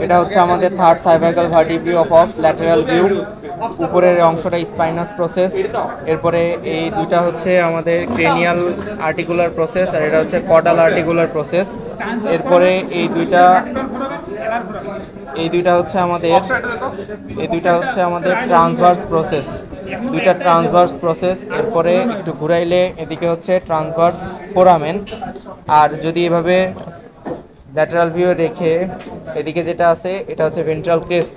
এটা হচ্ছে আমাদের third cervical vertebrae of ox lateral view. উপরের অংশটা স্পাইনাস প্রসেস, এরপরে এই দুইটা হচ্ছে আমাদের ক্রেনিয়াল আর্টিকুলার প্রসেস, আর এটা হচ্ছে কডাল আর্টিকুলার প্রসেস। এরপরে এই দুইটা হচ্ছে আমাদের ট্রান্সভার্স প্রসেস, দুইটা ট্রান্সভার্স প্রসেস। এরপরে একটু ঘুরাইলে এদিকে হচ্ছে ট্রান্সভার্স ফোরামেন। আর যদি এভাবে ল্যাটারাল ভিউ রেখে এদিকে যেটা আছে এটা হচ্ছে ভেন্ট্রাল ক্রেস্ট।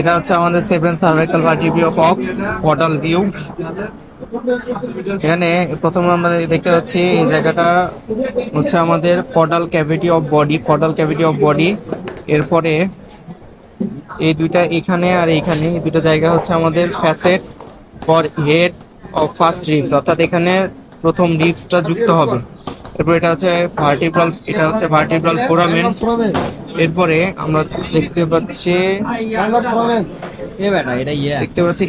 এটা হচ্ছে আমাদের seven cervical vertebrae of ox caudal view. এখানে প্রথমে আমরা দেখতে পাচ্ছি এই জায়গাটা হচ্ছে আমাদের কডাল ক্যাভিটি অফ বডি। এরপরে এই দুইটা এখানে আর এইখানে এই দুটো জায়গা হচ্ছে আমাদের facet for head of first ribs, অর্থাৎ এখানে প্রথম রিবসটা যুক্ত হবে। এরপর এটা হচ্ছে ভার্টিব্রাল ফোরামেন। এরপরে আমরা দেখতে পাচ্ছি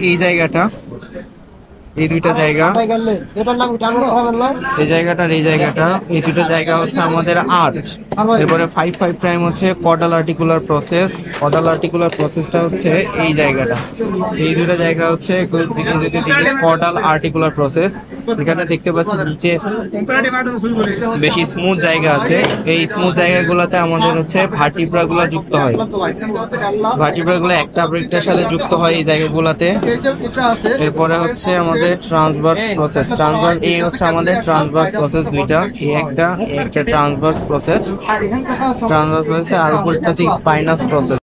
এই জায়গাটা, এই দুইটা জায়গা, এই দুটো জায়গা হচ্ছে আমাদের আর্চ। এরপরে 5 প্রাইম হচ্ছে কডাল আর্টিকুলার প্রসেসটা হচ্ছে এই জায়গাটা। এই দুটো জায়গা হচ্ছে কডাল আর্টিকুলার প্রসেস। এখানে দেখতে পাচ্ছি নিচে বেশি স্মুথ জায়গা আছে, এই স্মুথ জায়গাগুলোতে আমাদের হচ্ছে ভার্টিব্রা গুলো যুক্ত হয়, ভার্টিব্রা গুলো একটা আরেকটার সাথে যুক্ত হয় এই জায়গাগুলোতে। এরপরে হচ্ছে আমাদের ট্রান্সভার্স প্রসেস, এই হচ্ছে আমাদের ট্রান্সভার্স প্রসেস দুইটা, একটা ট্রান্সভার্স প্রসেস, আর উপরটা হচ্ছে স্পাইনাস প্রসেস।